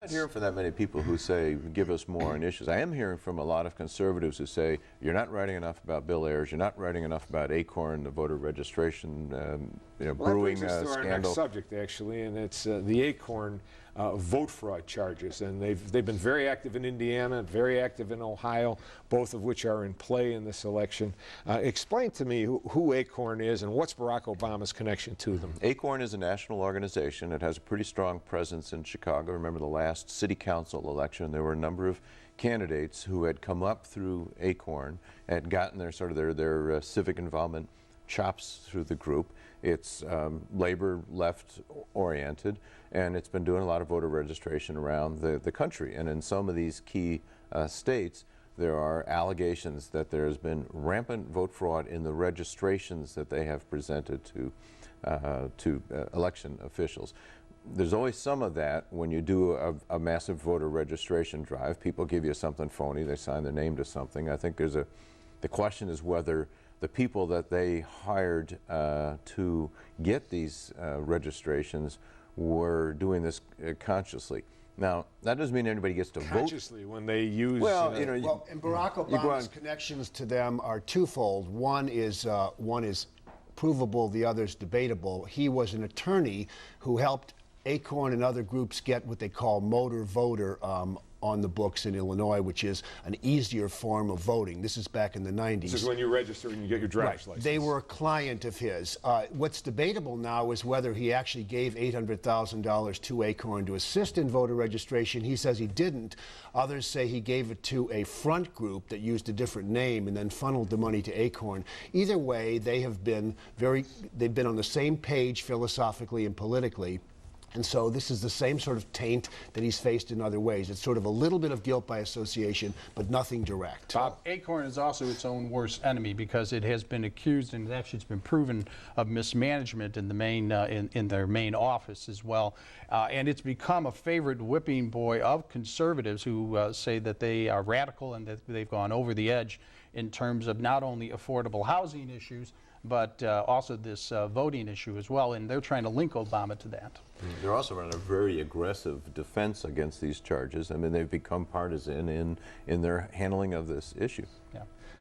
I'm not hearing from that many people who say, give us more on issues. I am hearing from a lot of conservatives who say, you're not writing enough about Bill Ayers, you're not writing enough about ACORN, the voter registration brewing that brings us to our next scandal. subject, actually, and it's the ACORN vote fraud charges. And they've been very active in Indiana, very active in Ohio, both of which are in play in this election. Explain to me who ACORN is and what's Barack Obama's connection to them. ACORN is a national organization. It has a pretty strong presence in Chicago. Remember the last city council election, there were a number of candidates who had come up through ACORN, had gotten their their civic involvement chops through the group. It's labor left oriented, and it's been doing a lot of voter registration around the country. And in some of these key states, there are allegations that there has been rampant vote fraud in the registrations that they have presented to election officials. There's always some of that when you do a massive voter registration drive. People give you something phony, they sign their name to something. I think the question is whether the people that they hired to get these registrations were doing this consciously. Now, that doesn't mean anybody gets to vote. Consciously, when they use... Well, and Barack Obama's connections to them are twofold. One is provable, the other is debatable. He was an attorney who helped ACORN and other groups get what they call motor voter on the books in Illinois, which is an easier form of voting. This is back in the 90s. This is when you register and you get your driver's license. They were a client of his. What's debatable now is whether he actually gave $800,000 to ACORN to assist in voter registration. He says he didn't. Others say he gave it to a front group that used a different name and then funneled the money to ACORN. Either way, they've been on the same page philosophically and politically. And so this is the same sort of taint that he's faced in other ways. It's sort of a little bit of guilt by association, but nothing direct. Bob, ACORN is also its own worst enemy because it has been accused, and actually it's been proven, of mismanagement in the main in their main office as well. And it's become a favorite whipping boy of conservatives who say that they are radical and that they've gone over the edge in terms of not only affordable housing issues, but also this voting issue as well, and they're trying to link Obama to that. They're also running a very aggressive defense against these charges. I mean, they've become partisan in their handling of this issue. Yeah.